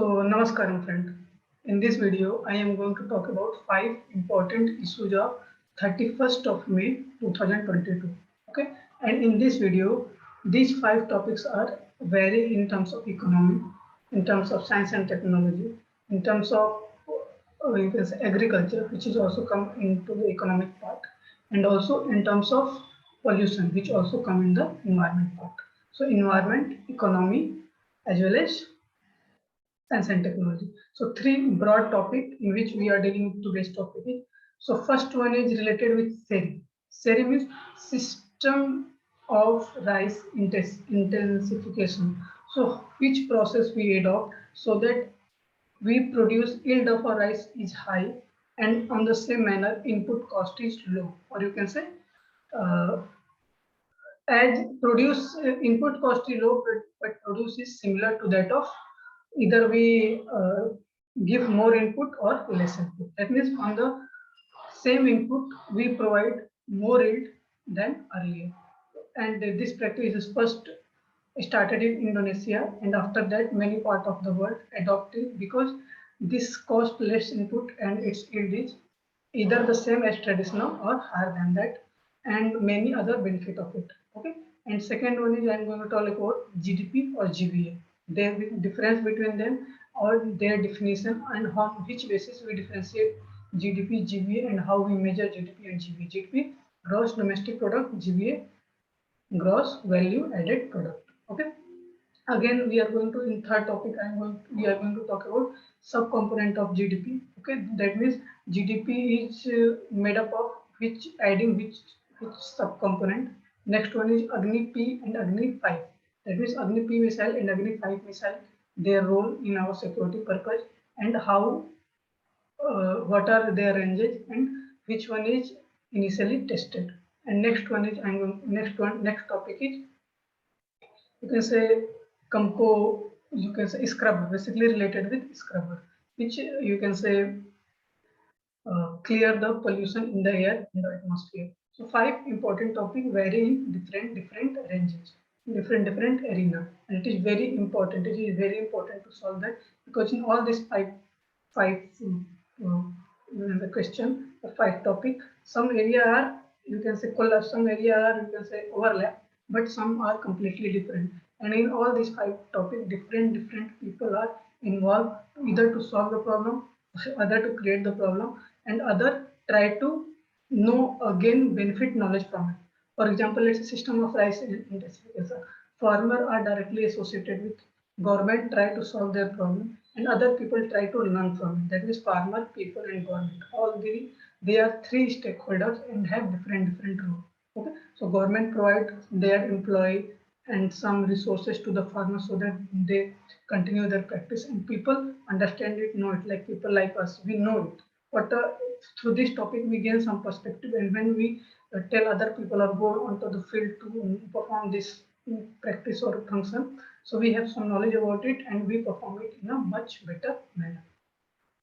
Namaskaram friend. In this video, I am going to talk about 5 important issues of 31st of May 2022. Okay, and in this video, these 5 topics are vary in terms of economy, in terms of science and technology, in terms of you can say agriculture, which is also come into the economic part, and also in terms of pollution, which also come in the environment part. So environment, economy, as well as science and technology. So 3 broad topic in which we are dealing with today's topic. So first one is related with SERI. SERI means System of Rice Intensification. So which process we adopt so that we produce yield of our rice is high and on the same manner input cost is low, or you can say uh, as produce input cost is low, but produce is similar to that of either we give more input or less input. That means on the same input we provide more yield than earlier. And this practice is first started in Indonesia, and after that many part of the world adopted because this cost less input and its yield is either the same as traditional or higher than that, and many other benefit of it. Okay, and second one is I'm going to talk about GDP or GVA. There is difference between them or their definition and on which basis we differentiate GDP, GVA, and how we measure GDP and GVA. GDP, gross domestic product; GVA, gross value added product. Okay, again we are going to in third topic we are going to talk about subcomponent of GDP. Okay, that means GDP is made up of which adding which subcomponent. Next one is AGNI-P and AGNI-V. That means AGNI-P missile and AGNI-V missile, their role in our security purpose, and how what are their ranges and which one is initially tested. And next one is next topic is you can say compo, you can say scrubber, basically related with scrubber, which you can say clear the pollution in the air, in the atmosphere. So 5 important topics vary in different ranges, different arena, and it is very important, it is very important to solve that, because in all these five the question, the 5 topic, some area are you can say collapse, some area are you can say overlap, but some are completely different. And in all these 5 topics, different people are involved, either to solve the problem, other to create the problem, and other try to know again benefit knowledge from it. For example, let's say system of rice intensification. Farmer are directly associated with government, try to solve their problem, and other people try to learn from it. That means farmer, people, and government. All they are 3 stakeholders and have different roles. Okay, so government provide their employee and some resources to the farmer so that they continue their practice, and people understand it, know it, like people like us, we know it. But through this topic we gain some perspective, and when we tell other people or go onto the field to perform this practice or function, so we have some knowledge about it and we perform it in a much better manner.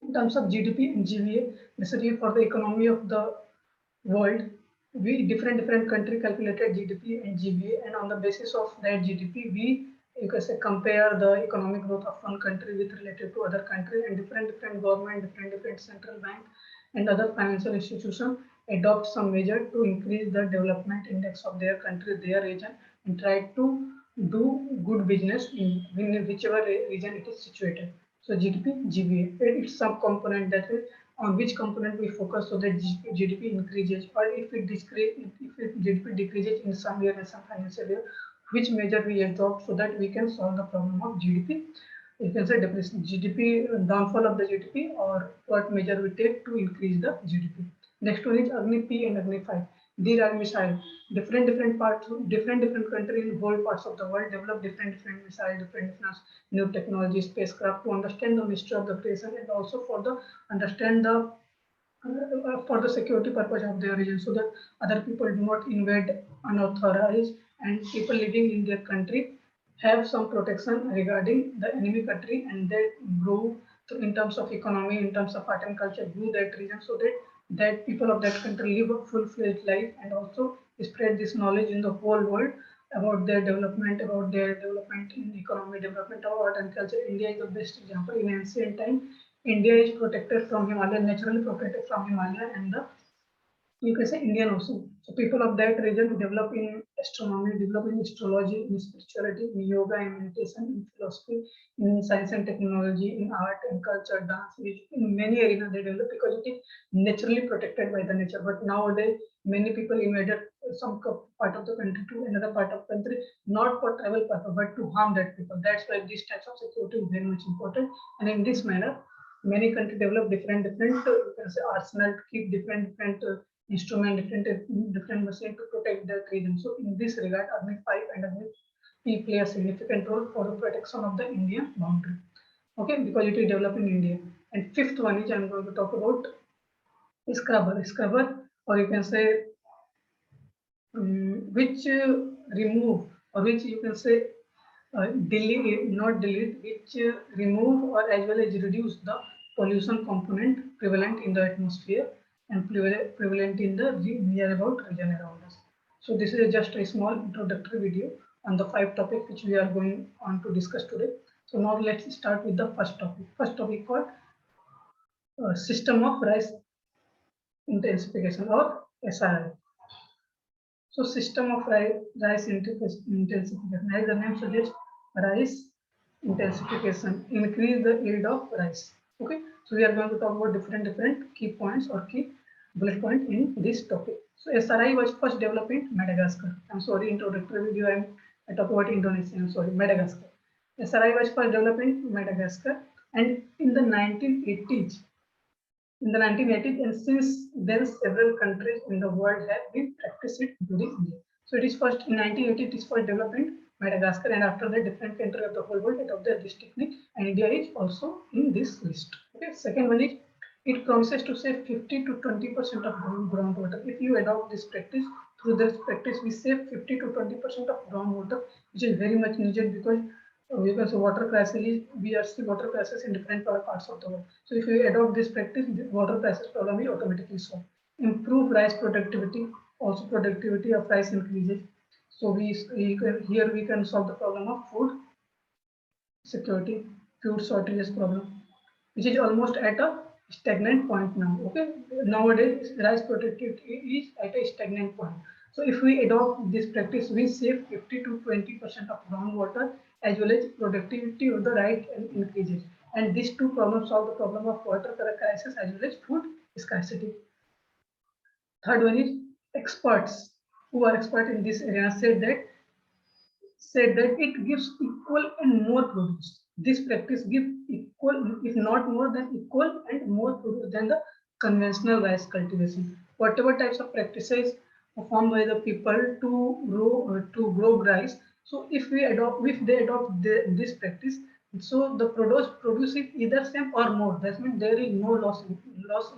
In terms of GDP and GVA, basically for the economy of the world, we different country calculated GDP and GVA, and on the basis of that GDP, we you can say compare the economic growth of one country with related to other country, and different government, different central bank, and other financial institution adopt some measure to increase the development index of their country, their region, and try to do good business in whichever region it is situated. So GDP, GVA, its sub-component, that is on which component we focus so that GDP increases, or if it GDP decreases in some year, in some financial year, which measure we adopt so that we can solve the problem of GDP. You can say GDP, downfall of the GDP, or what measure we take to increase the GDP. Next one is AGNI-P and AGNI-V. These are missiles. Different parts, different countries in whole parts of the world develop different missiles, different new technology, spacecraft to understand the mystery of the creation, and also for the understand the for the security purpose of their region, so that other people do not invade unauthorized, and people living in their country have some protection regarding the enemy country, and they grow in terms of economy, in terms of art and culture, grow that region, so that people of that country live a full-fledged life and also spread this knowledge in the whole world about their development in economy, development of art and culture. India is the best example. In ancient time, India is protected from Himalaya, naturally protected from Himalaya, and the you can say Indian also. So people of that region develop in astronomy, develop in astrology, in spirituality, in yoga, in meditation, in philosophy, in science and technology, in art and culture, dance, music, in many areas they develop because it is naturally protected by the nature. But nowadays, many people invaded some part of the country to another part of the country, not for travel purpose, but to harm that people. That's why these types of security is very much important. And in this manner, many countries develop different you can say arsenal to keep different instrument, different machine to protect their region. So in this regard, AGNI-5 and AGNI-P play a significant role for the protection of the Indian boundary. Okay, because it is developed in India. And fifth one is I'm going to talk about scrubber, or you can say which remove, or which you can say not delete, which remove or as well as reduce the pollution component prevalent in the atmosphere and prevalent in the near about region around us. So this is just a small introductory video on the 5 topics which we are going on to discuss today. So now let's start with the first topic. First topic called System of Rice Intensification or SRI. So system of rice intensification, as the name suggests, rice intensification, increase the yield of rice. Okay, so we are going to talk about different key points or key bullet point in this topic. So SRI was first developed in Madagascar. I'm sorry, introductory video I talk about Indonesia. I'm sorry, Madagascar. SRI was first developed in Madagascar, and in the 1980s, in the 1980s, and since then several countries in the world have been practiced it, including India. So it is first in 1980 it is for development Madagascar, and after that different countries of the whole world adopted this technique, and India is also in this list. Okay, second one is it promises to save 50 to 20% of groundwater. If you adopt this practice, through this practice we save 50 to 20% of groundwater, which is very much needed because because water crisis is, we are seeing water crisis in different parts of the world. So if we adopt this practice, the water crisis problem is automatically solved. Improve rice productivity, also productivity of rice increases. So here we can solve the problem of food security, food shortages problem, which is almost at a stagnant point now. Okay, nowadays rice productivity is at a stagnant point. So if we adopt this practice, we save 50 to 20% of groundwater as well as productivity of the rice increases. And these two problems solve the problem of water crisis as well as food scarcity. Third one is experts who are expert in this area said that it gives equal and more produce. This practice gives equal, if not more than equal and more produce than the conventional rice cultivation. Whatever types of practices performed by the people to grow rice. So if they adopt this practice, so the produce is either same or more. That means there is no loss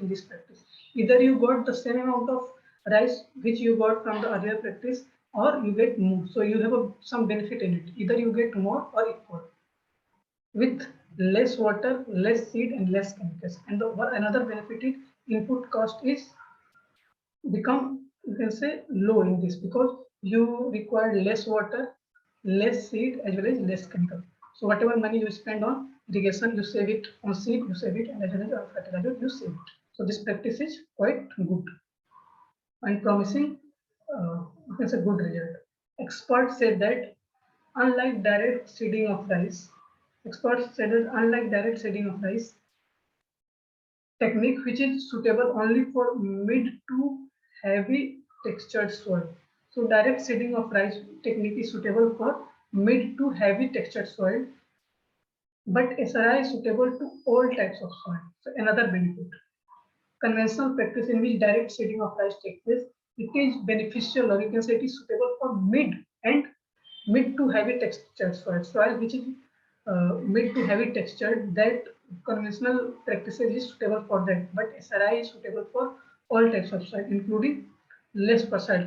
in this practice. Either you got the same amount of rice which you got from the earlier practice, or you get more. So you have some benefit in it. Either you get more or equal with less water, less seed, and less chemicals. And another benefit is input cost is become, you can say, low in this because you require less water, less seed, as well as less chemical. So whatever money you spend on irrigation, you save it on seed, you save it, and as well as on fertilizer, you save it. So this practice is quite good and promising, you can say, good result. Experts said that unlike direct seeding of rice, experts said that unlike direct seeding of rice technique, which is suitable only for mid to heavy textured soil. So direct seeding of rice technique is suitable for mid to heavy textured soil, but SRI is suitable to all types of soil. So another benefit. Conventional practice in which direct seeding of rice takes place, it is beneficial, or you can say it is suitable for mid to heavy textured soil which is mid to heavy textured. That conventional practices is suitable for that, but SRI is suitable for all types of soil, including less fertile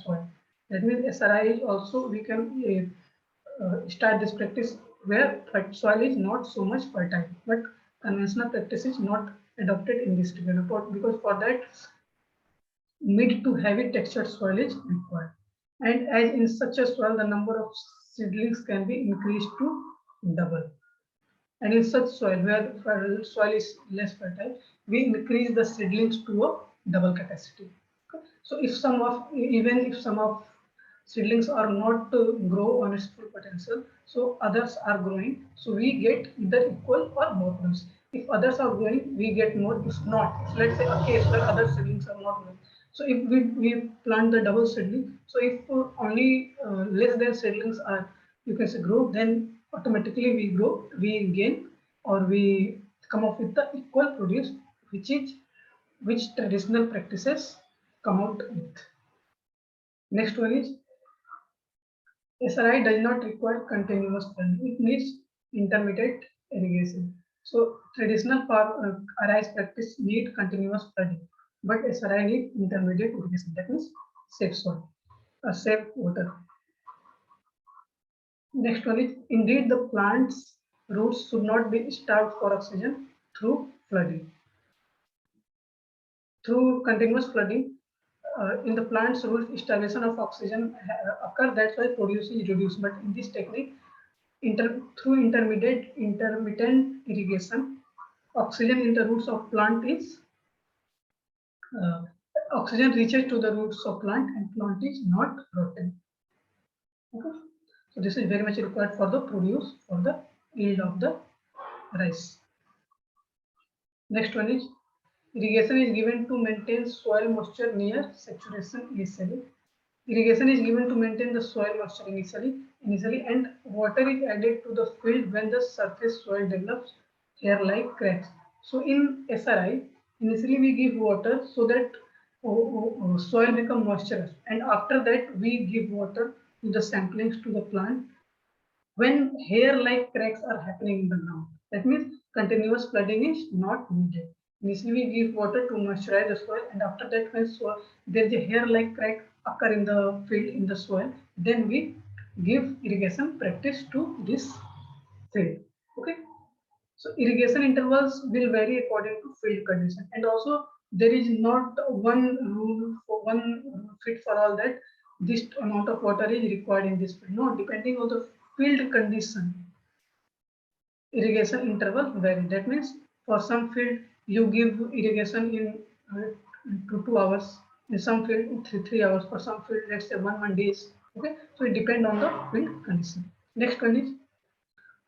soil. That means SRI is also, we can start this practice where soil is not so much fertile, but conventional practice is not adopted in this report because for that mid to heavy textured soil is required. And as in such a soil, the number of seedlings can be increased to double. And in such soil where soil is less fertile, we increase the seedlings to a double capacity. So if some of even if some of seedlings are not to grow on its full potential, so others are growing, so we get either equal or more produce. If others are growing, we get more. If not, if let's say a case where other seedlings are not growing, so if we plant the double seedling, so if only less than seedlings are, you can say, grow, then automatically we grow, we gain, or we come up with the equal produce, which traditional practices come out with. Next one is SRI does not require continuous planting. It needs intermittent irrigation. So traditional rice practice need continuous flooding, but SRI need intermediate irrigation. That means safe soil, safe water. Next one is indeed the plant's roots should not be starved for oxygen through flooding. Through continuous flooding, in the plant's roots, starvation of oxygen occur. That's why produce is reduced. But in this technique, through intermittent irrigation, oxygen in the roots of plant is uh, oxygen reaches to the roots of plant and plant is not rotten. Okay, so this is very much required for the produce, for the yield of the rice. Next one is irrigation is given to maintain soil moisture near saturation initially. Irrigation is given to maintain the soil moisture initially, and water is added to the field when the surface soil develops hair-like cracks. So in SRI, initially we give water so that soil become moisturous, and after that we give water to the samplings to the plant when hair-like cracks are happening in the ground. That means continuous flooding is not needed. Initially, we give water to moisturize the soil, and after that, when there is a hair-like crack occur in the field in the soil, then we give irrigation practice to this field. Okay. So irrigation intervals will vary according to field condition, and also there is not one rule for one fit for all that this amount of water is required in this field. No, depending on the field condition, irrigation interval vary. That means for some field you give irrigation in 2 hours, in some field three hours, for some field let's say 1 days. Okay, so it depends on the field condition. Next one is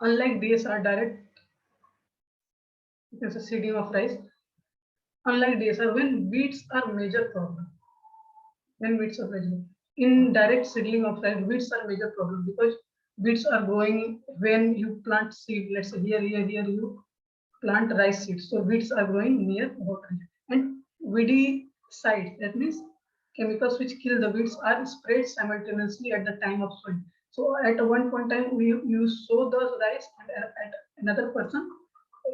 unlike DSR direct, you can say seeding of rice. Unlike DSR, when weeds are major problem, when weeds are major. In direct seedling of rice, weeds are major problem because weeds are growing when you plant seed. Let's say here you plant rice seeds. So weeds are growing near water. And weedy sites, that means chemicals which kill the weeds, are sprayed simultaneously at the time of sowing. So at one point in time, you sow the rice, and at another person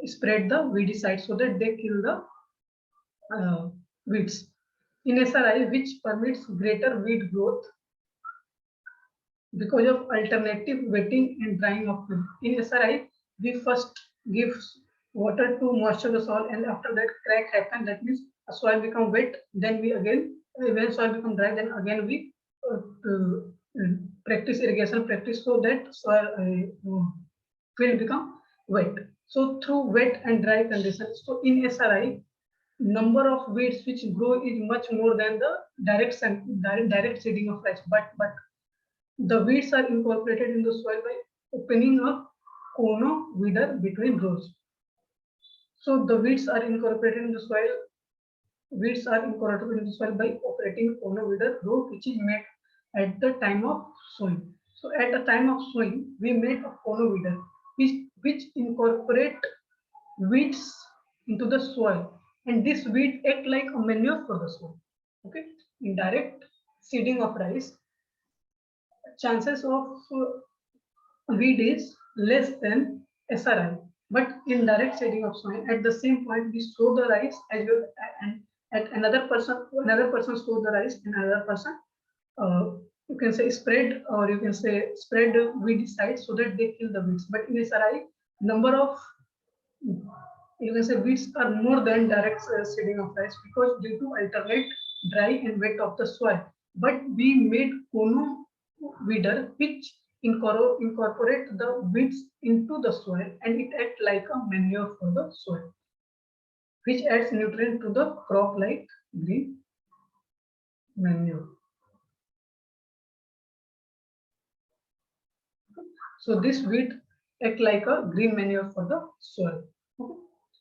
spread the weedy sites so that they kill the weeds. In SRI, which permits greater weed growth because of alternative wetting and drying of field. In SRI, we first give water to moisture the soil, and after that crack happen. That means a soil become wet. Then we again, when soil become dry, then again we practice irrigation practice so that soil field become wet. So through wet and dry conditions. So in SRI, number of weeds which grow is much more than the direct seeding of rice. But the weeds are incorporated in the soil by opening a cono-weeder between rows. So the weeds are incorporated in the soil. Weeds are incorporated in the soil by operating cono-weeder row, which is made at the time of sowing. So at the time of sowing, we made a cono-weeder which incorporate weeds into the soil, and this weed act like a manure for the soil. Okay, in direct seeding of rice, chances of weed is less than SRI. But in direct seeding of soil, at the same point we sow the rice as well, and at another person sow the rice, and another person you can say spread, or you can say spread weedicides so that they kill the weeds. But in SRI, number of, you can say, weeds are more than direct seeding of rice because due to alternate dry and wet of the soil. but we made cono weeder which incorporate the weeds into the soil and it acts like a manure for the soil, which adds nutrient to the crop like green manure. So this weed act like a green manure for the soil. Okay.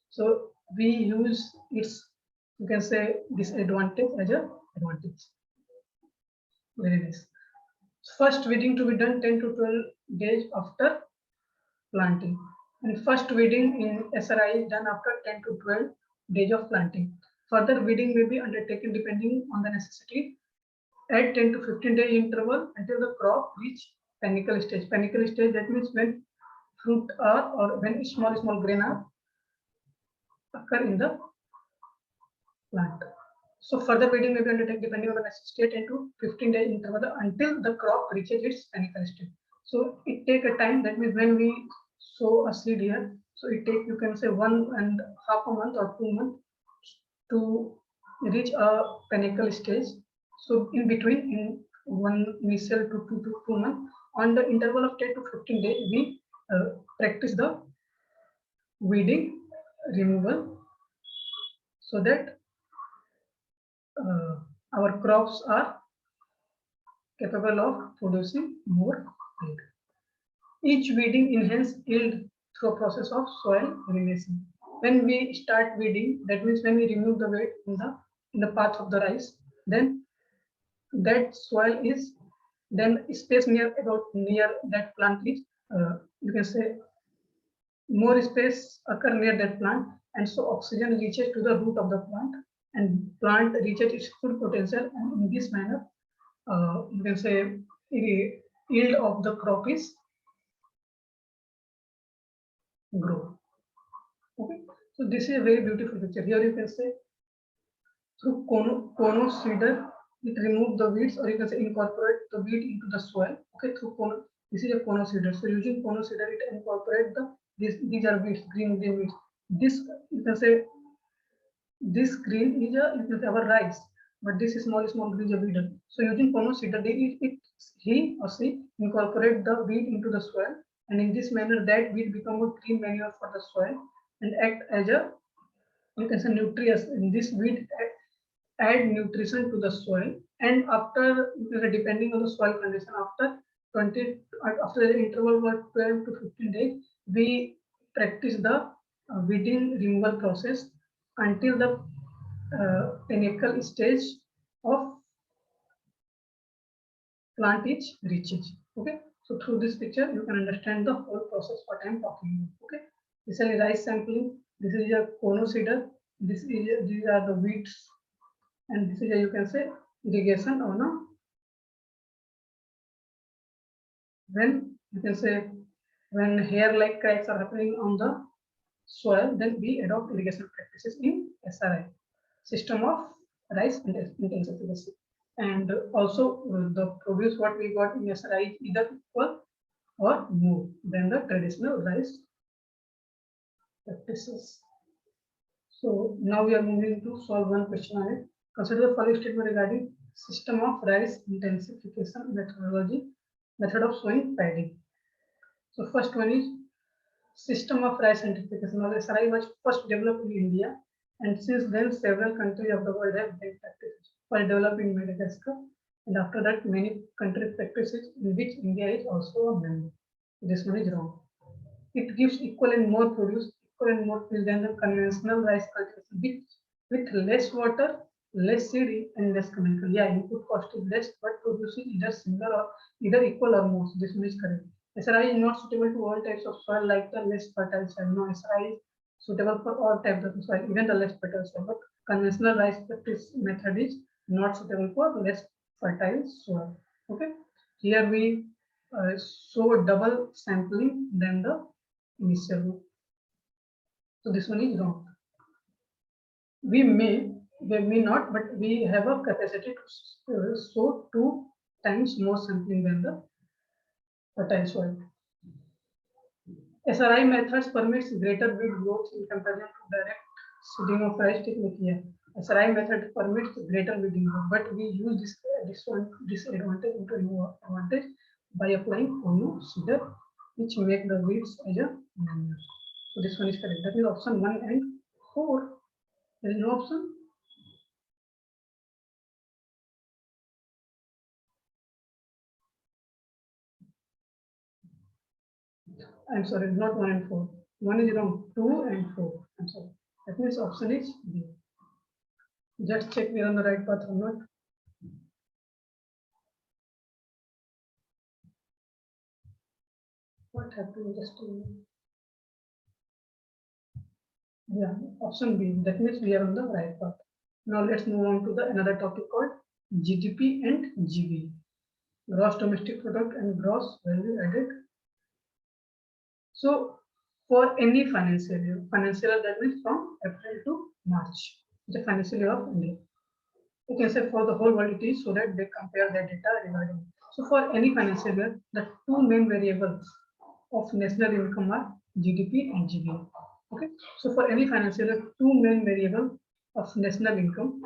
So we use its, you can say, disadvantage as a advantage. Very nice. First weeding to be done 10 to 12 days after planting. And first weeding in SRI is done after 10 to 12 days of planting. Further weeding may be undertaken depending on the necessity at 10 to 15 day interval until the crop reach panicle stage. Panicle stage, that means when fruit are or when small grain are occur in the plant. So further weeding may be undertaken depending on the necessity 10 to 15 day interval until the crop reaches its panicle stage. So it take a time, that means when we sow a seed here, so it take, you can say, 1.5 months or 2 months to reach a panicle stage. So in between, in one initial to 2 months, on the interval of 10 to 15 days, we practice the weeding removal so that our crops are capable of producing more yield. Each weeding enhances yield through a process of soil irrigation. When we start weeding, that means when we remove the weed in the path of the rice, then that soil is then space near that plant is, you can say, more space occur near that plant, and so oxygen reaches to the root of the plant and plant reaches its full potential, and in this manner you can say the yield of the crop is grow. Okay, so this is a very beautiful picture. Here you can say through cono seeder, it remove the weeds, or you can say incorporate the weed into the soil. Okay, through cono, this is a cono seeder. So using cono seeder, it incorporate the these are weeds, green weeds. This, you can say, this green is a, you can say, our rice, but this is small green is a weed. So using cono seeder, he or she incorporate the weed into the soil, and in this manner that weed become a green manure for the soil and act as a, you can say, nutrients. In this weed add nutrition to the soil, and after, depending on the soil condition, after 20 after the interval of 12 to 15 days, we practice the weeding removal process until the pinnacle stage of plant is reaches. Okay, so through this picture you can understand the whole process what I am talking about. Okay, this is rice sampling, this is a cono seeder, these are the weeds, and this is a, you can say, irrigation on a, when, you can say, when hair like cracks are happening on the soil, then we adopt irrigation practices in SRI, system of rice intensification. And also the produce what we got in SRI is either equal or more than the traditional rice practices. So now we are moving to solve one question on it. Consider the following statement regarding system of rice intensification method of sowing paddy. So first one is system of rice intensification. Now, SRI was first developed in India, and since then several countries of the world have been practiced for developing Madagascar, and after that many countries practices in which India is also a member. This one is wrong. It gives equal and more produce than the conventional rice cultivation, with less water, less seed, and less chemical. Yeah, input cost is less, but producing either similar or either equal or more. So this one is correct. SRI is not suitable to all types of soil, like the less fertile soil. No, SRI is suitable for all types of soil, even the less fertile soil. But conventional rice practice method is not suitable for less fertile soil. Okay, here we show double sampling than the initial one. So this one is wrong. We may not, but we have a capacity to show 2 times more sampling than the fertile soil. SRI methods permits greater weed growth in comparison to direct seeding of rice technique here. SRI method permits greater weeding, but we use this disadvantage into advantage by applying Ono seeder, which make the weeds as a manure. So this one is correct. That is option 1 and 4. There is no option. I'm sorry, not 1 and 4. 1 is wrong, 2 and 4. I'm sorry. That means option is B. Just check we are on the right path or not. What happened? Just yeah, option B. That means we are on the right path. Now let's move on to the another topic called GDP and GVA, gross domestic product and gross value added. So for any financial year that means from April to March, the financial year of India. You can say for the whole world it is, so that they compare their data regarding. So for any financial year, the two main variables of national income are GDP and GVA. Okay, so for any financial year, two main variables of national income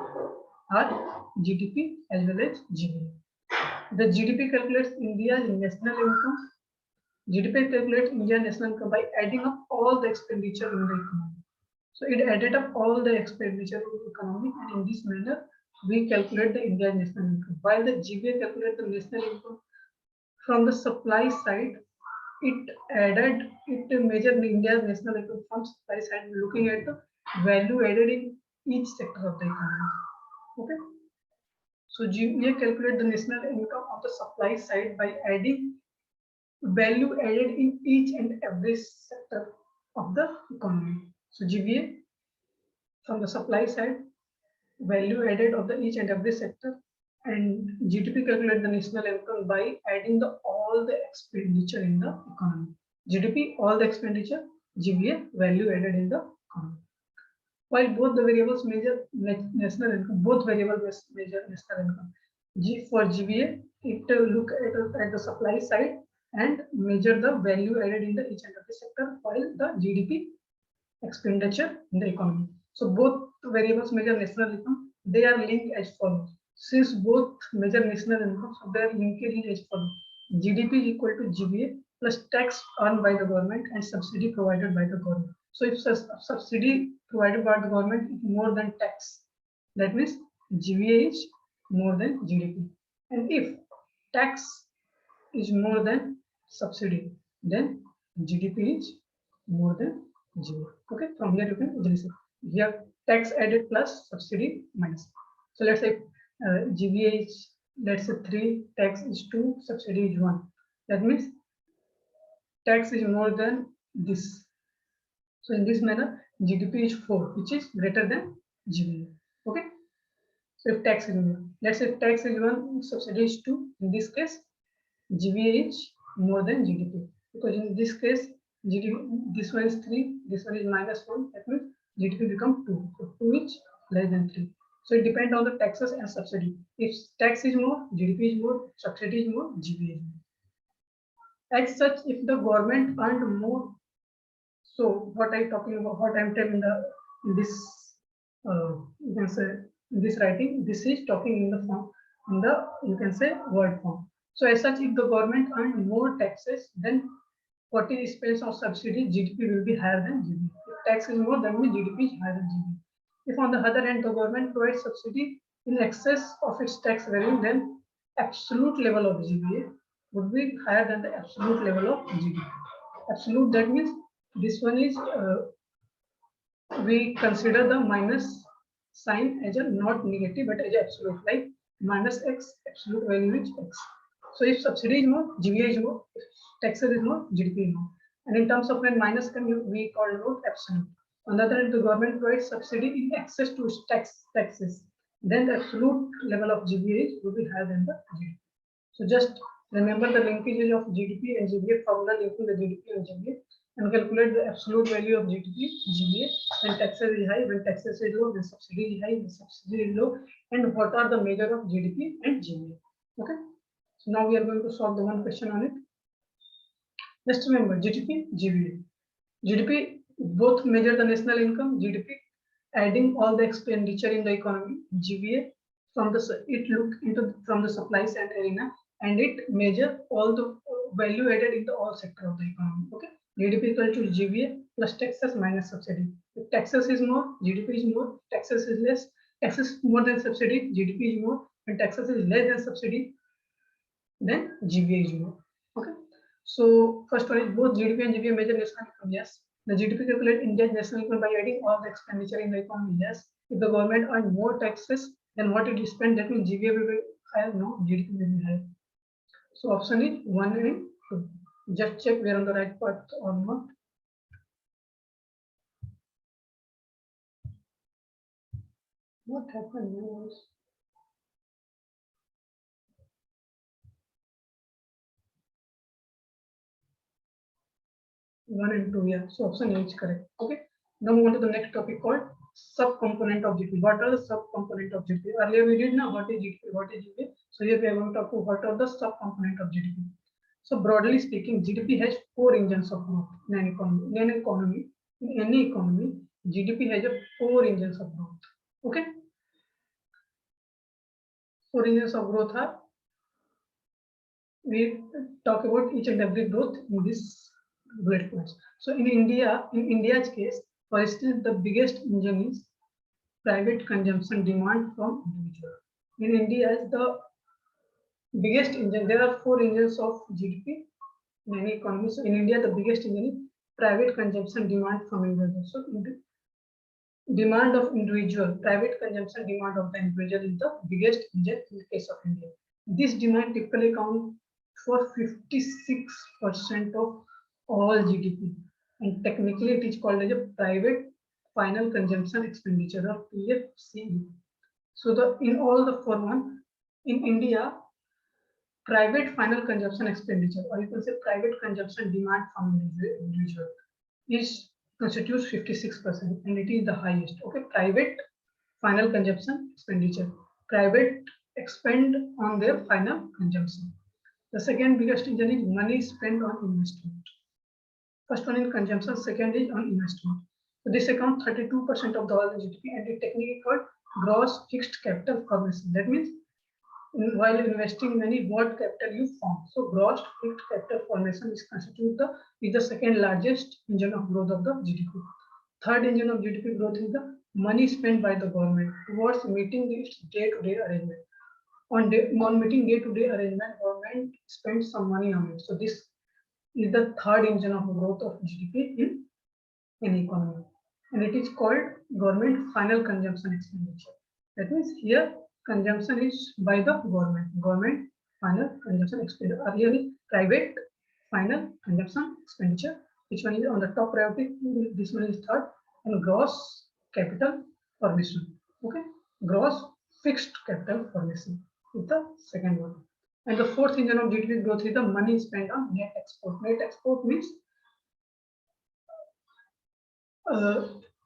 are GDP as well as GVA. The GDP calculates India's national income. GDP calculates India's national income by adding up all the expenditure in the economy. So it added up all the expenditure in the economy, and in this manner, we calculate the India's national income. While the GVA calculates the national income from the supply side, it measured India's national income from supply side, looking at the value added in each sector of the economy. Okay. So GVA calculate the national income of the supply side by adding value added in each and every sector of the economy. So GVA from the supply side, value added of the each and every sector, and GDP calculate the national income by adding the all the expenditure in the economy. GDP all the expenditure, GVA value added in the economy. While both the variables measure national income, both variables measure national income. For GVA, it look at the supply side and measure the value added in the each and every sector, while the GDP expenditure in the economy. So both variables measure national income. They are linked as follows. Since both measure national income, so their linkage is as follows. GDP is equal to GVA plus tax earned by the government and subsidy provided by the government. So if subsidy provided by the government is more than tax, that means GVA is more than GDP. And if tax is more than subsidy, then GDP is more than 0. Okay, from here you can easily see. Here tax added plus subsidy minus. So let's say GVA is, let's say 3, tax is 2, subsidy is 1. That means tax is more than this. So in this manner, GDP is 4, which is greater than GVA. Okay. So if tax is more, let's say tax is 1, subsidy is 2. In this case, GVA is more than GDP, because in this case, GDP, this one is 3, this one is -1. That means GDP become 2. So 2 is less than 3. So it depends on the taxes and subsidy. If tax is more, GDP is more, subsidy is more, GVA is more. As such, if the government earned more, so what I'm talking about, what I'm telling in this, you can say in this writing, this is talking in the form, in the, you can say, word form. So as such, if the government earned more taxes, then what is spent on subsidy, GDP will be higher than GDP. If tax is more, then GDP is higher than GDP. If on the other hand, the government provides subsidy in excess of its tax revenue, then absolute level of GVA would be higher than the absolute level of GDP. Absolute, that means this one is, we consider the minus sign as a not negative but as absolute, like minus x, absolute value is x. So if subsidy is more, GVA is more. If taxes is more, GDP is more. And in terms of when minus can, we call it absolute. On the other hand, the government provides subsidy in excess to taxes, then the absolute level of GVA will be higher than the GDP. So just remember the linkage of GDP and GVA, formula linking the GDP and GVA, and calculate the absolute value of GDP, GVA, when taxes is high, when taxes is low, when subsidy is high, when subsidy is low, and what are the measure of GDP and GVA. Okay. So now we are going to solve the one question on it. Just remember GDP, GVA. GDP both measure the national income, GDP adding all the expenditure in the economy, GVA, from the from the supply side arena, and it measure all the value added in the all sector of the economy. Okay, GDP equal to GVA plus taxes minus subsidy. If taxes is more, GDP is more. Taxes is less, taxes more than subsidy, GDP is more. When taxes is less than subsidy, then GVA is more. Okay. So first one is both GDP and GVA measure national income. Yes. The GDP calculate India's national income by adding all the expenditure in the economy. Yes. If the government earn more taxes than what it is spent, that means GVA will be higher. No, GDP will be higher. So option is 1 and 2. Just check we are on the right path or not. What happened? 1 and 2, yeah. So option A is correct. Okay. Now move on to the next topic called subcomponent of GDP. What are the subcomponent of GDP? Earlier we did know what is GDP, what is GDP. So here we are going to talk about what are the subcomponent of GDP. So broadly speaking, GDP has 4 engines of growth in an economy. In any economy, GDP has a 4 engines of growth. Okay. 4 engines of growth are, we talk about each and every growth in this bullet points. So in India's case, for instance, the biggest engine is private consumption demand from individual. In India, the biggest engine, there are 4 engines of GDP in any economy. So in India, the biggest engine is private consumption demand from individual. So demand of individual, private consumption demand of the individual is the biggest engine in the case of India. This demand typically accounts for 56% of all GDP, and technically it is called as a private final consumption expenditure or PFCE. So in all the 4 in India, private final consumption expenditure, or you can say private consumption demand from individual, is constitutes 56%, and it is the highest. Okay, private final consumption expenditure. Private expend on their final consumption. The second biggest engine is money spent on investment. First one is consumption, second is on investment. So this accounts 32% of the all GDP, and it technically called gross fixed capital formation. That means while investing money, what capital you form. So gross fixed capital formation is the second largest engine of growth of the GDP. Third engine of GDP growth is the money spent by the government towards meeting its day-to-day arrangement. On meeting day-to-day arrangement, government spends some money on it. So this is the third engine of growth of GDP in an economy, and it is called government final consumption expenditure. That means here consumption is by the government final consumption expenditure. Earlier is private final consumption expenditure, which one is on the top priority. This one is third, and gross capital formation. Okay, gross fixed capital formation is the second one. And the fourth engine of GDP growth is the money spent on net export. Net export means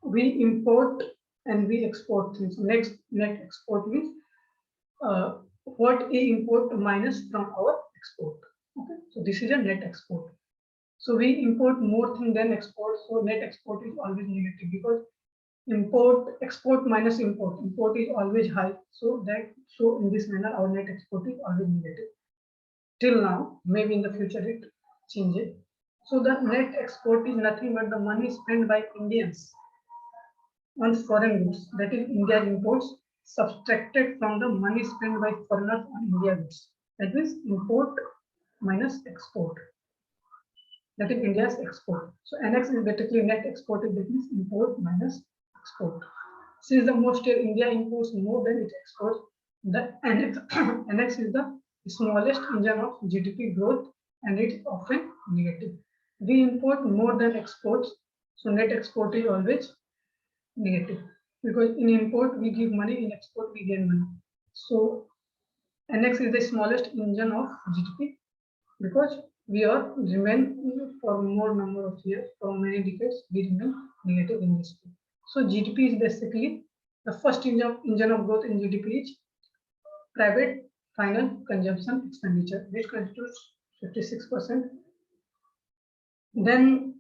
we import and we export things. Next, net export means what we import minus from our export. Okay, so this is a net export. So we import more thing than export. So net export is always negative, because export minus import is always high. So in this manner our net export is always negative. Till now, maybe in the future it changes. So the net export is nothing but the money spent by Indians on foreign goods, that is India imports, subtracted from the money spent by foreigners on India goods. That means import minus export. That is India's export. So NX is basically net export, that means import minus export. Since the most year India imports more than it exports, the NX is the smallest engine of GDP growth, and it's often negative. We import more than exports, so net export is always negative, because in import we give money, in export we gain money. So NX is the smallest engine of GDP, because we are remain for more number of years, for many decades, we remain negative in this field. So GDP is basically the first engine of growth in GDP is private final consumption expenditure, which constitutes 56%. Then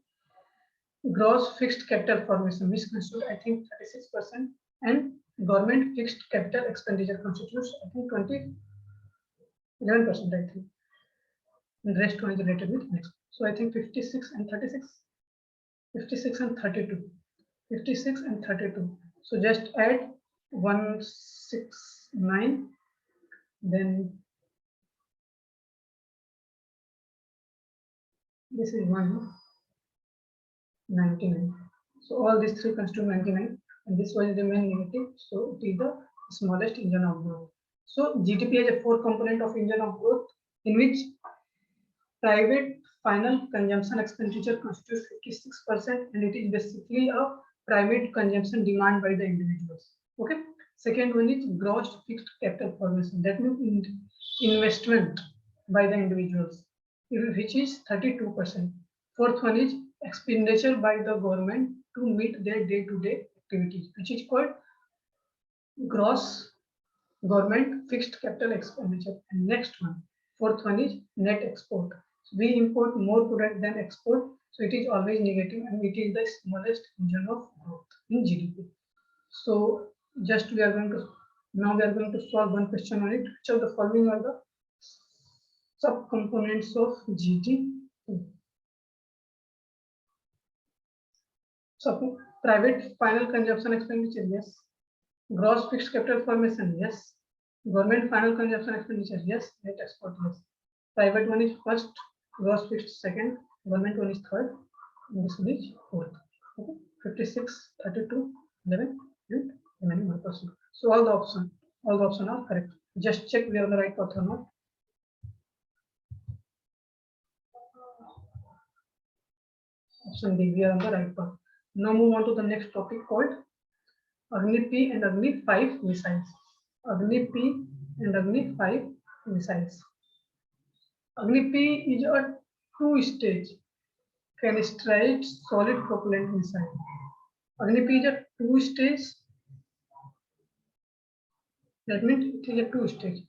Gross fixed capital formation, which constitutes I think 36%, and government fixed capital expenditure constitutes I think 11%, I think. And the rest one is related with next. So I think 56 and 36, 56 and 32, 56 and 32. So just add 169, then this is 199. So all these three constitute 99, and this one is the main negative. So it is the smallest engine of growth. So GDP is a four component of engine of growth, in which private final consumption expenditure constitutes 56%, and it is basically a private consumption demand by the individuals. Okay. Second one is gross fixed capital formation. That means investment by the individuals, which is 32%. Fourth one is expenditure by the government to meet their day-to-day activities, which is called gross government fixed capital expenditure. And next one, fourth one is net export. So we import more product than export, so it is always negative, and it is the smallest engine of growth in GDP. So just we are going to solve one question on it. Which of the following are the subcomponents of GDP? So private final consumption expenditure, yes. Gross fixed capital formation, yes. Government final consumption expenditure, yes. Net export, yes. Private one is first, gross fixed second, government one is third, and this one is fourth. Okay. 56, 32, 11, and remaining 1%. So all the options are correct. Just check we are on the right path or not. Option D, we are on the right path. Now move on to the next topic called AGNI-P and AGNI-V missiles. AGNI-P and AGNI-V missiles. AGNI-P is a two-stage canisterized solid propellant missile. AGNI-P is a two-stage. That means it is a two-stage.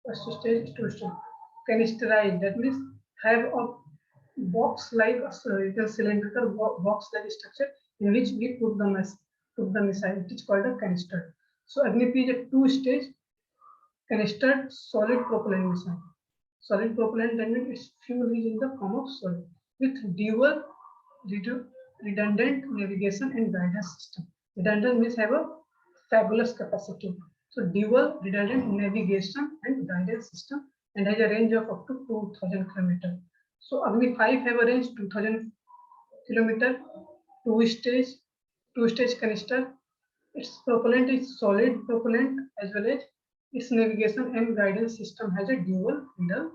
First stage, two-stage. Canisterized. That means have a box-like cylindrical box-like structure in which we put the missile. It is called a canister. So AGNI-P is a two-stage canistered solid propellant missile. Solid propellant, that means its fuel is in the form of solid with dual redundant navigation and guidance system. Redundant means have a fabulous capacity. So dual redundant navigation and guidance system, and has a range of up to 2000 km. So AGNI-V have a range 2000 km, two-stage canister. Its propellant is solid propellant, as well as its navigation and guidance system has a dual redundant.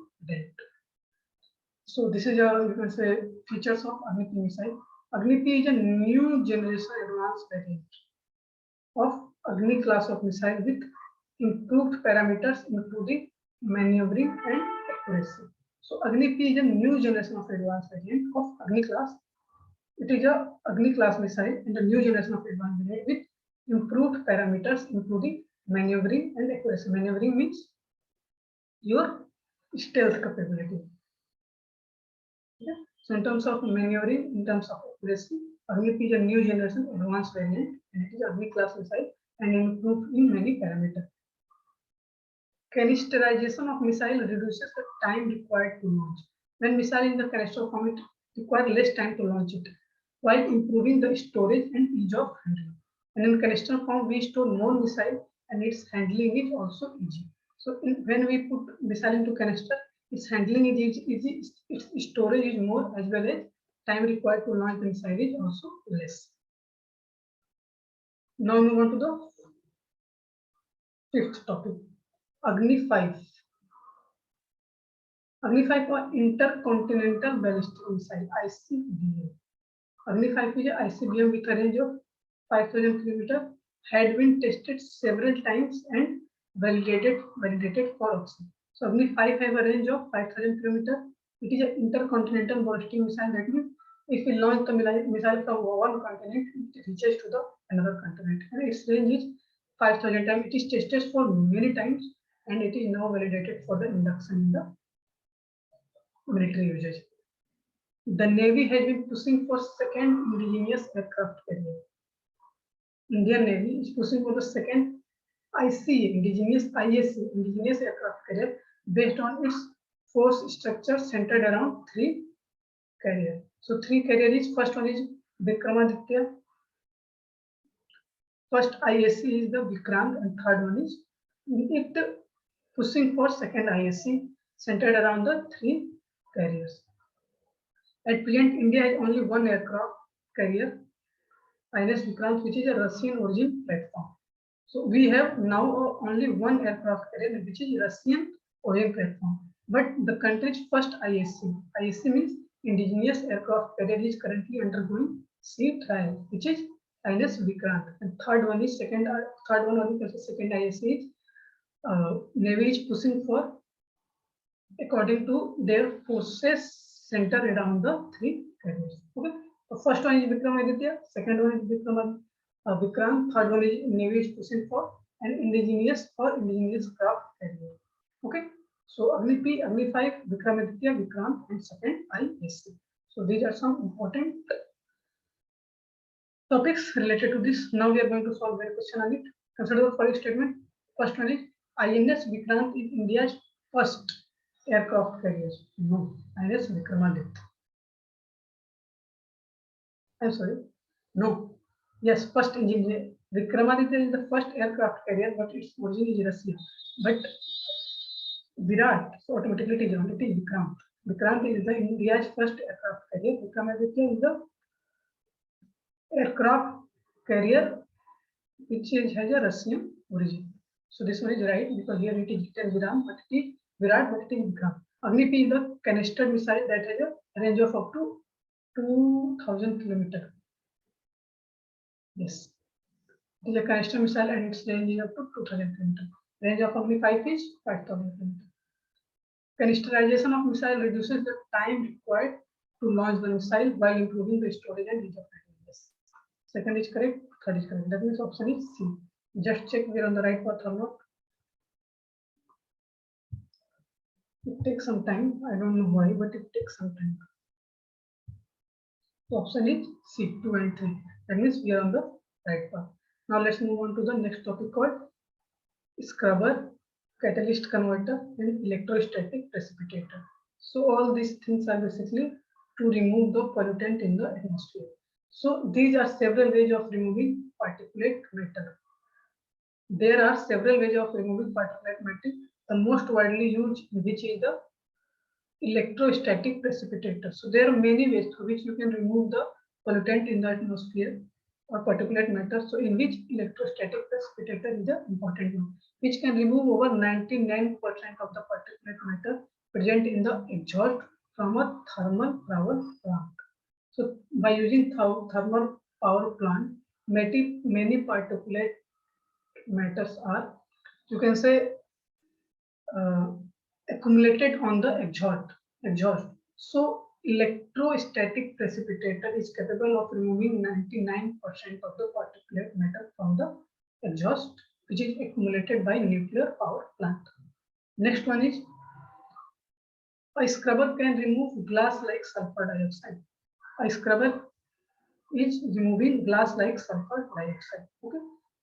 So this is your, you can say, features of AGNI-P missile. AGNI-P is a new generation advanced variant of AGNI class of missile with improved parameters including maneuvering and accuracy. So AGNI-P is a new generation of advanced variant of AGNI class. It is a AGNI class missile and a new generation of advanced variant with improved parameters including maneuvering and accuracy. Maneuvering means your stealth capability. Okay. So in terms of maneuvering, in terms of accuracy, AGNI-P is a new generation advanced variant, and it is AGNI class missile and improved in many parameters. Canisterization of missile reduces the time required to launch. When missile in the canister form, it requires less time to launch it, while improving the storage and ease of handling. And in canister form, we store more missile, and its handling is also easy. So when we put missile into canister, its handling is easy, its storage is more, as well as time required to launch the missile is also less. Now we move on to the fifth topic, AGNI-V. AGNI-V for intercontinental ballistic missile, ICBM. AGNI-V is an ICBM with a range of 5000 km, had been tested several times and validated for option. So AGNI-V have a range of 5000 km. It is an intercontinental ballistic missile. That means if we launch the missile from one continent, it reaches to the another continent, and its range is 5000 times. It is tested for many times, and it is now validated for the induction in the military usage. The Navy has been pushing for second indigenous aircraft carrier. Indian Navy is pushing for the second indigenous aircraft carrier based on its force structure centered around three carrier. So three carrier is first one is Vikramaditya, first ISC is the Vikrant, and third one is it pushing for second ISC centered around the three carriers. At present, India has only one aircraft carrier, INS Vikrant, which is a Russian origin platform. So we have now only one aircraft carrier, which is Russian origin platform. But the country's first ISC, ISC means indigenous aircraft carrier, is currently undergoing sea trial, which is INS Vikrant. And third one is second ISC is Navy is pushing for according to their forces centered around the three carriers. Okay. The first one is Vikramaditya, second one is Vikrant, third one is Navy is pushing for an indigenous craft carrier. Okay. So AGNI-P, AGNI-V, Vikramaditya, Vikrant, and second ISC. So these are some important topics related to this. Now we are going to solve one question on it. Consider the following statement. First one is INS Vikrant is India's first aircraft carrier. No, INS Vikramaditya. I'm sorry. No. Yes, first engine. Vikramaditya is the first aircraft carrier, but its origin is Russia. But Virat, so automatically it is Vikrant. Vikrant is the India's first aircraft carrier. Vikramaditya is the aircraft carrier which has a Russian origin. So this one is right because here it is written Viram, but it is Virat, but it is Vikrant. AGNI-P is the canister missile that has a range of up to 2000 km. Yes, it is a canister missile and its range is up to 2000 km. Range of AGNI-V is 5000 km. Canisterization of missile reduces the time required to launch the missile while improving the storage and reach of materials. Second is correct, third is correct. That means option is C. Just check we are on the right path or not. It takes some time. I don't know why, but it takes some time. So option is C, 2 and 3. That means we are on the right path. Now let's move on to the next topic called scrubber, catalyst converter, and electrostatic precipitator. So all these things are basically to remove the pollutant in the atmosphere. So these are several ways of removing particulate matter. There are several ways of removing particulate matter. The most widely used, which is the electrostatic precipitator. So there are many ways through which you can remove the pollutant in the atmosphere or particulate matter. So in which electrostatic precipitator is the important one, which can remove over 99% of the particulate matter present in the exhaust from a thermal power plant. So by using thermal power plant, many particulate matters are, you can say, accumulated on the exhaust. So electrostatic precipitator is capable of removing 99% of the particulate matter from the exhaust, which is accumulated by nuclear power plant. Next one is a scrubber can remove glass like sulfur dioxide. A scrubber is removing glass like sulfur dioxide. Okay.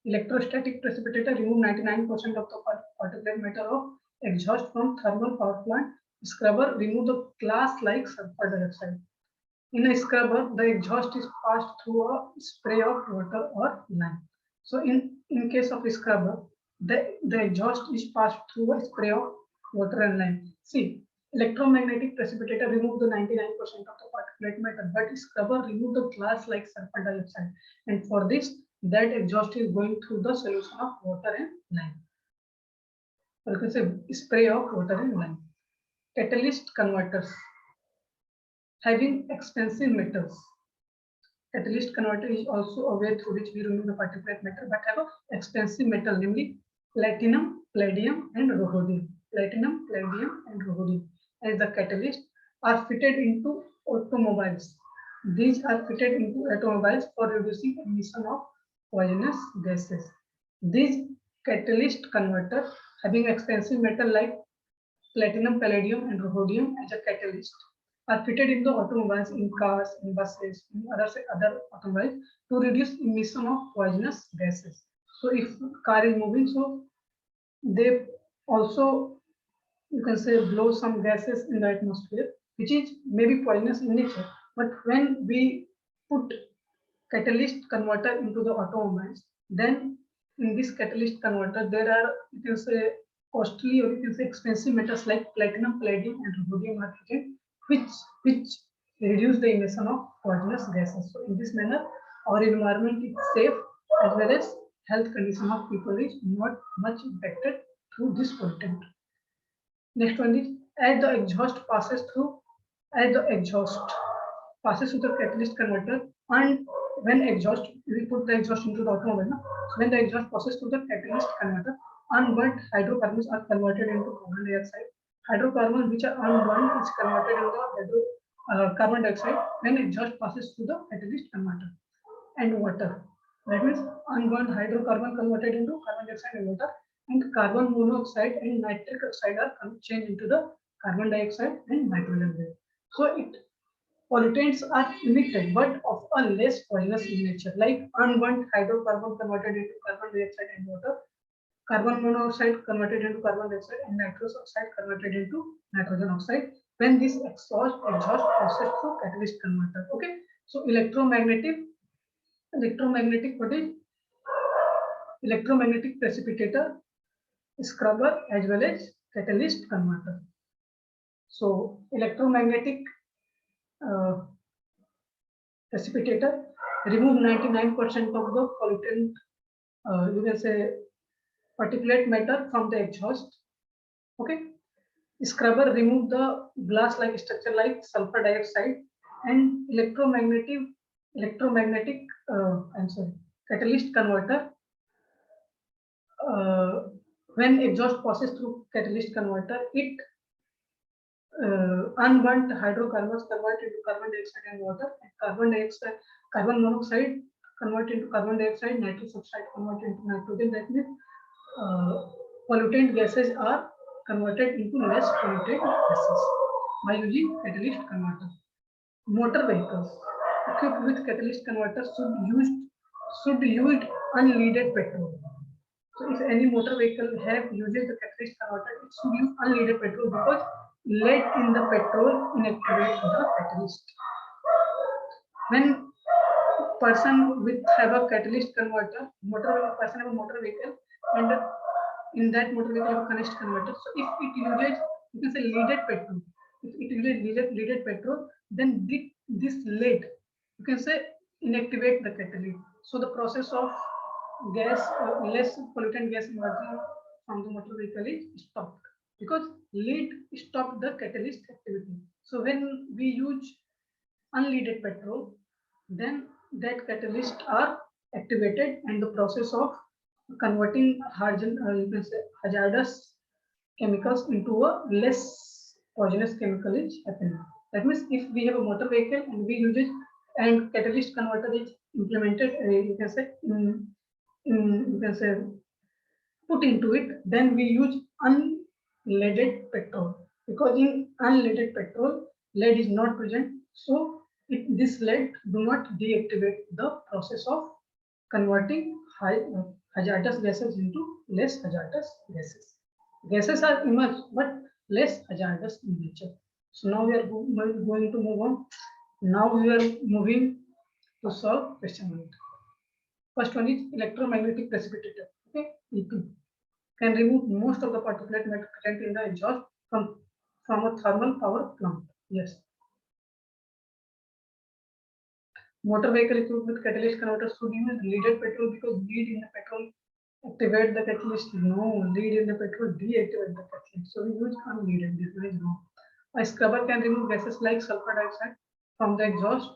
Electrostatic precipitator remove 99% of the particulate matter of exhaust from thermal power plant. Scrubber remove the glass like sulfur dioxide. In a scrubber, the exhaust is passed through a spray of water or lime. So in case of a scrubber, the exhaust is passed through a spray of water and lime. See, electromagnetic precipitator remove the 99% of the particulate matter, but scrubber remove the glass like sulfur dioxide. And for this, that exhaust is going through the solution of water and lime. Or you can say spray of water and lime. Catalyst converters having expensive metals. Catalyst converter is also a way through which we remove the particulate matter, but have an expensive metal, namely platinum, palladium, and rhodium. Platinum, palladium, and rhodium as the catalyst are fitted into automobiles. These are fitted into automobiles for reducing emission of poisonous gases. These catalyst converters having expensive metal like platinum, palladium, and rhodium as a catalyst are fitted in the automobiles, in cars, in buses, in other automobiles to reduce emission of poisonous gases. So if car is moving, so they also, you can say, blow some gases in the atmosphere, which is maybe poisonous in nature. But when we put catalyst converter into the automobiles, then in this catalyst converter there are, you can say, costly or you can say expensive metals like platinum, palladium, and rhodium are present, which reduce the emission of poisonous gases. So in this manner, our environment is safe as well as health condition of people is not much impacted through this pollutant. Next one is as the exhaust passes through, as the exhaust passes through the catalyst converter, and when exhaust, we put the exhaust into the automobile. No? So when the exhaust passes through the catalyst converter, unburnt hydrocarbons are converted into carbon dioxide. Hydrocarbons which are unburnt is converted into carbon dioxide when exhaust passes through the catalyst converter. And water. That means unburned hydrocarbon converted into carbon dioxide and water, and carbon monoxide and nitric oxide are changed into the carbon dioxide and nitrogen gas. So it pollutants are emitted but of a less poisonous in nature, like unburnt hydrocarbon converted into carbon dioxide and water, carbon monoxide converted into carbon dioxide, and nitrous oxide converted into nitrogen oxide when this exhaust passes through catalyst converter. Okay, so electromagnetic what is electromagnetic precipitator, scrubber, as well as catalyst converter. So electromagnetic uh, precipitator remove 99% of the pollutant, you can say particulate matter from the exhaust. Okay, scrubber remove the glass-like structure like sulfur dioxide, and electromagnetic I'm sorry, catalyst converter, when exhaust passes through catalyst converter, it unburnt hydrocarbons convert into carbon dioxide and water, and carbon monoxide convert into carbon dioxide, nitrous oxide convert into nitrogen. That means pollutant gases are converted into less pollutant gases by using catalyst converter. Motor vehicles equipped with catalyst converters should use unleaded petrol. So if any motor vehicle have uses the catalyst converter, it should use unleaded petrol because lead in the petrol inactivate the catalyst. When person with have a catalyst converter, person have a motor vehicle, and in that motor vehicle have a catalyst converter. So if it uses, you can say, leaded petrol. If it uses leaded petrol, then this lead, you can say, inactivate the catalyst. So the process of gas, less pollutant gas emerging from the motor vehicle is stopped because lead stopped the catalyst activity. So when we use unleaded petrol, then that catalyst are activated, and the process of converting you can say hazardous chemicals into a less poisonous chemical is happening. That means if we have a motor vehicle and we use it, and catalyst converter is implemented, you can say you can say put into it, then we use unleaded petrol, because in unleaded petrol lead is not present. So this lead do not deactivate the process of converting hazardous gases into less hazardous gases. Gases are emerged but less hazardous in nature. So now we are going to move on. Now we are moving to solve question 1. First one is electromagnetic precipitator. Okay, EP can remove most of the particulate matter present in the exhaust from a thermal power plant. Yes. Motor vehicle equipped with catalyst converters should use leaded petrol because lead in the petrol activate the catalyst. No, lead in the petrol deactivate the catalyst. So we use unleaded. This one is wrong. A scrubber can remove gases like sulfur dioxide from the exhaust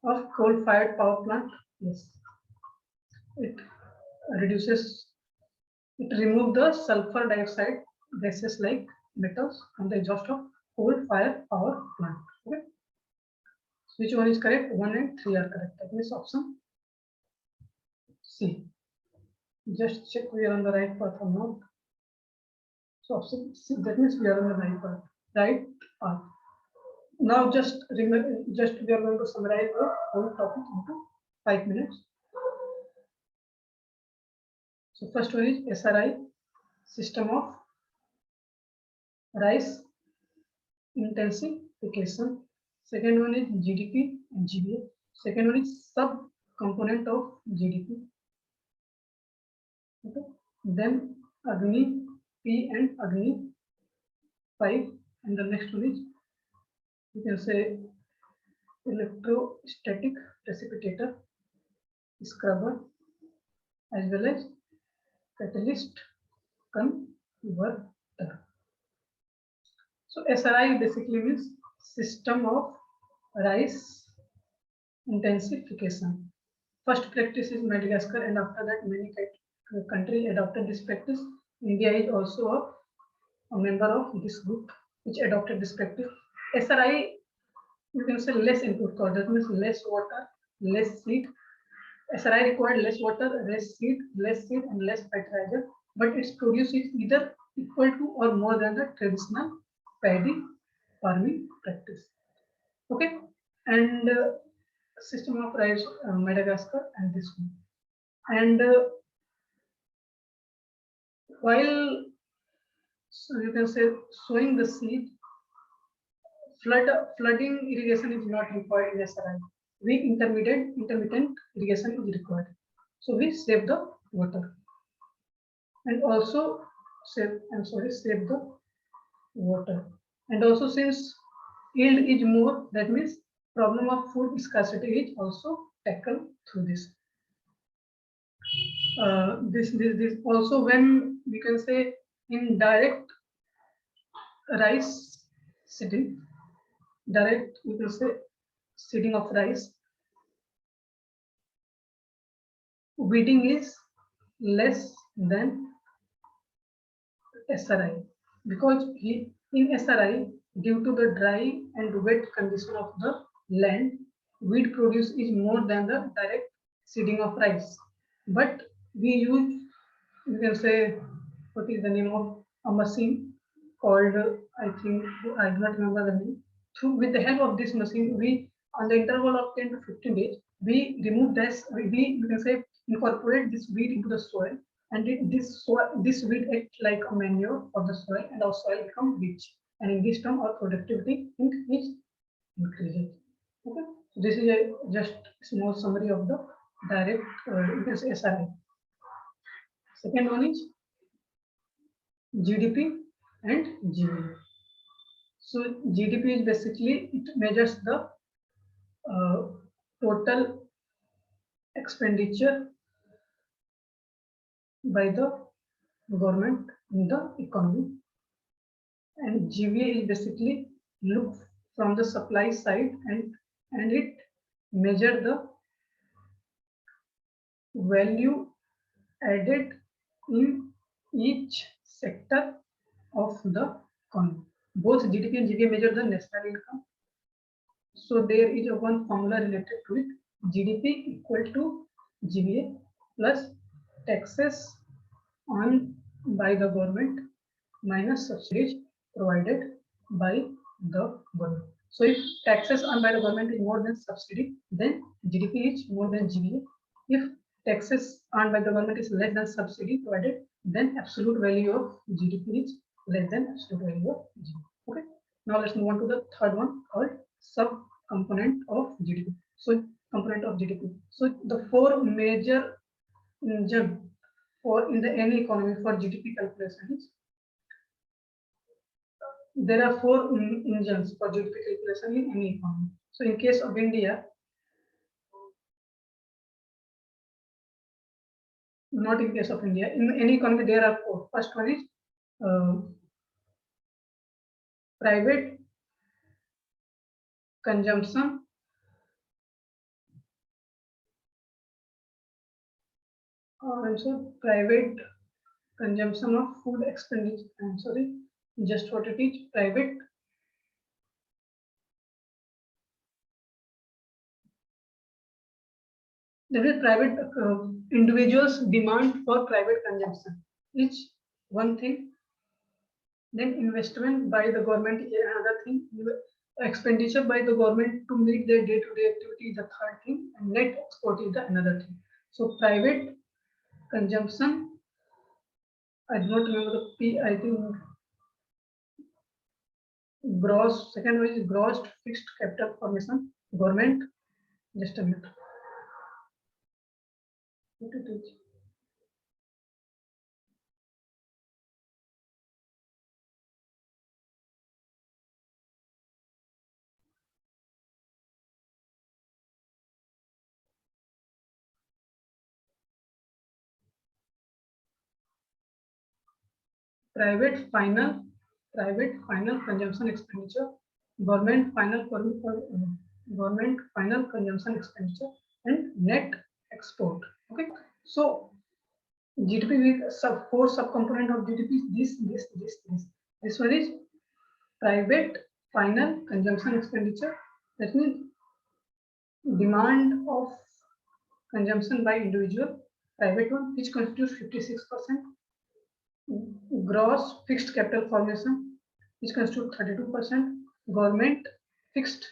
of coal-fired power plant. Yes. It reduces. It removes the sulfur dioxide gases like metals from the exhaust of coal-fired power plant. Okay. Which one is correct? 1 and 3 are correct. That means option C. Just check we are on the right path or not. So option C, that means we are on the right path. Right path. Now just remember, just we are going to summarize the whole topic into 5 minutes. So first one is SRI, System of Rice Intensification. Second one is GDP and GVA. Second one is sub-component of GDP. Okay. Then AGNI-P and AGNI-V, and the next one is, you can say, electrostatic precipitator, scrubber, as well as catalyst converter. So SRI basically means System of Rice Intensification. First practice is Madagascar, and after that many countries adopted this practice. India is also a member of this group which adopted this practice. SRI, you can say less input cost, that means less water, less seed. SRI required less water, less seed, and less fertilizer, but its produce is either equal to or more than the traditional paddy farming practice. Okay, and System of Rice Madagascar and this one. And while, so you can say, sowing the seed, flooding irrigation is not required in SRI. Intermittent irrigation is required. So we save the water and also save the water. And also, since yield is more, that means problem of food scarcity is also tackled through this. This also, when we can say in direct rice seeding, direct, we can say, seeding of rice, weeding is less than SRI, because in SRI, due to the dry and wet condition of the land, wheat produce is more than the direct seeding of rice. But we use, you can say, what is the name of a machine called, I think, I do not remember the name. With the help of this machine, we, on the interval of 10 to 15 days, we remove this, you can say, incorporate this wheat into the soil, and this wheat acts like a manure for the soil, and our soil becomes rich. And in this term, our productivity is increasing. Okay, so this is a just small summary of the direct SRI. Second one is GDP and GVA. So GDP is basically, it measures the total expenditure by the government in the economy, and GVA is basically look from the supply side, and it measure the value added in each sector of the economy. Both GDP and GVA measure the national income. So there is a one formula related to it. GDP equal to GVA plus taxes on by the government minus subsidies provided by the government. So if taxes on by the government is more than subsidy, then GDP is more than GVA. If taxes on by the government is less than subsidy provided, then absolute value of GDP is less than absolute value of GVA. Okay. Now let's move on to the third one called sub-component of GDP. So component of GDP. So the four major engine for in the any economy for GDP calculations, there are four engines for GDP calculation in any economy. So in case of India, not in case of India, in any economy there are four. First one is private consumption, or also private consumption of food expenditure. I'm sorry, just what it is, private that is private individuals demand for private consumption is one thing. Then investment by the government is another thing. expenditure by the government to meet their day-to-day activity is the third thing, and net export is the another thing. So private consumption, I do not remember the P, I think gross, second one is gross fixed capital formation, government, just a minute. What it is? Private final consumption expenditure, government final government final consumption expenditure, and net export. Okay, so GDP with four subcomponent of GDP is this. This one is private final consumption expenditure. That means demand of consumption by individual. Private one, which constitutes 56%. Gross fixed capital formation, which constitutes 32%. Government fixed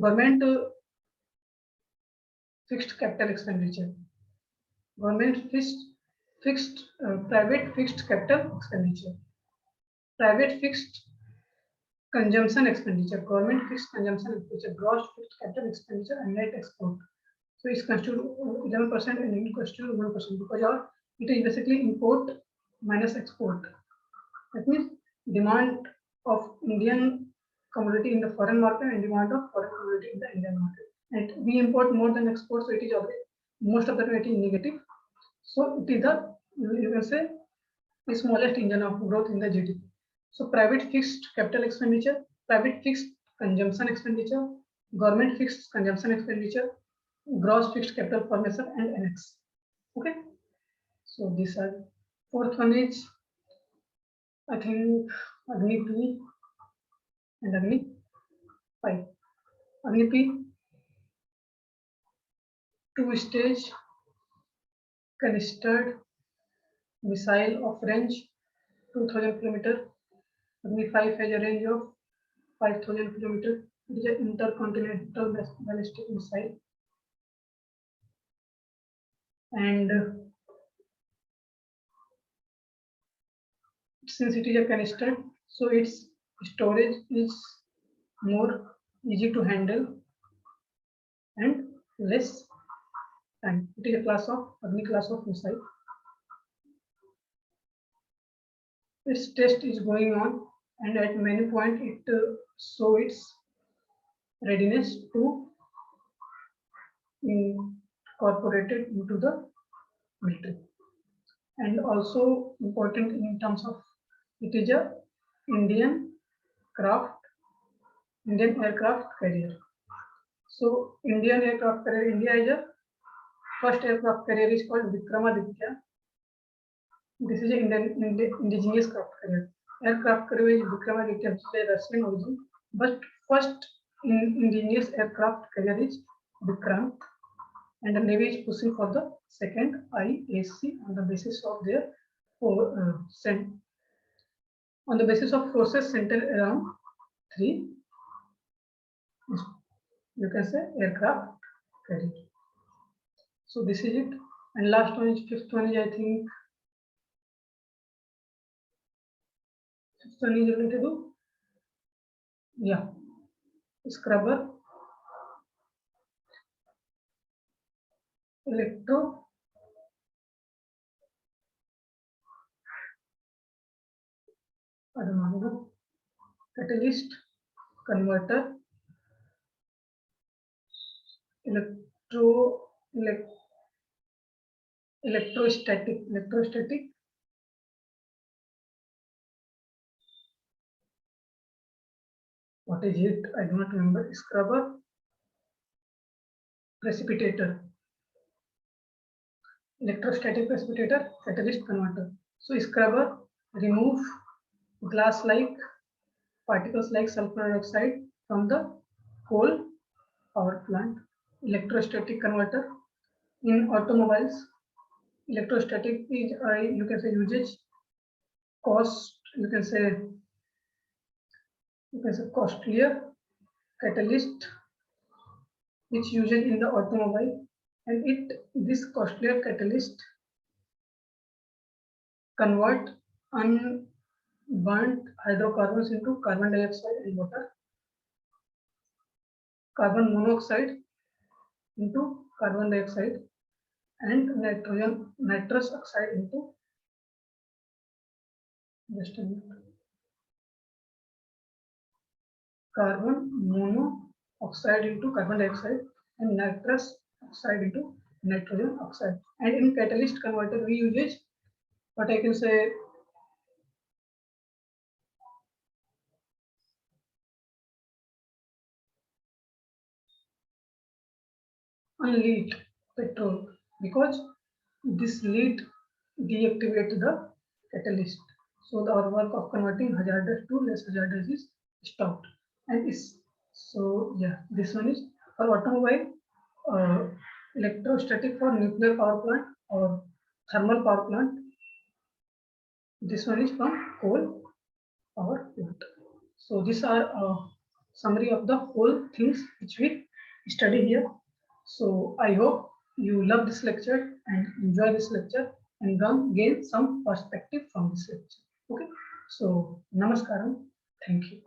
government fixed capital expenditure. Government fixed private fixed capital expenditure. Private fixed consumption expenditure, government fixed consumption expenditure, gross fixed capital expenditure, and net export. So it's constitute 11% and it constitute 1% because it is basically import minus export. That means demand of Indian commodity in the foreign market and demand of foreign commodity in the Indian market. And we import more than export, so it is always most of the time it is negative. So it is the, you can say, the smallest engine of growth in the GDP. So private fixed capital expenditure, private fixed consumption expenditure, government fixed consumption expenditure, gross fixed capital formation, and annex. Okay. So these are fourth one is I think AGNI-P and AGNI-V. AGNI-P, two-stage canistered missile of range 2000 km. AGNI-V has a range of 5000 km. It is an intercontinental ballistic missile. And since it is a canister, so its storage is more easy to handle and less time. It is a class of AGNI class of missile. Its test is going on, and at many points it shows its readiness to incorporate it into the military. And also important in terms of it is a Indian aircraft carrier. So Indian aircraft carrier, India is a first aircraft carrier is called Vikramaditya. This is an indigenous craft carrier. Aircraft carrier is Vikramaditya, which is a Russian origin, but first indigenous aircraft carrier is Vikram, and the Navy is pushing for the second IAC on the basis of their on the basis of forces centered around 3, you can say, aircraft carrier. So this is it, and last one is fifth one is I think fifth one is related to scrubber, catalyst, converter, electrostatic, what is it? I do not remember. Scrubber, precipitator, electrostatic precipitator, catalyst, converter. So scrubber remove glass-like particles like sulfur dioxide from the coal power plant. Electrostatic converter in automobiles. Electrostatic is you can say usage, cost, you can say costlier, catalyst which used in the automobile, and this costlier catalyst convert unburnt hydrocarbons into carbon dioxide and water, carbon monoxide into carbon dioxide, and nitrous oxide into just a minute, carbon monoxide into carbon dioxide and nitrous oxide into nitrogen oxide. And in catalyst converter we use what I can say unlead petrol, because this lead deactivate the catalyst. So the our work of converting hazardous to less hazardous is stopped. And is so yeah, this one is for automobile, uh, electrostatic for nuclear power plant or thermal power plant. This one is from coal power plant. So these are summary of the whole things which we study here. So I hope you love this lecture and enjoy this lecture and gain some perspective from this lecture. Okay. So namaskaram. Thank you.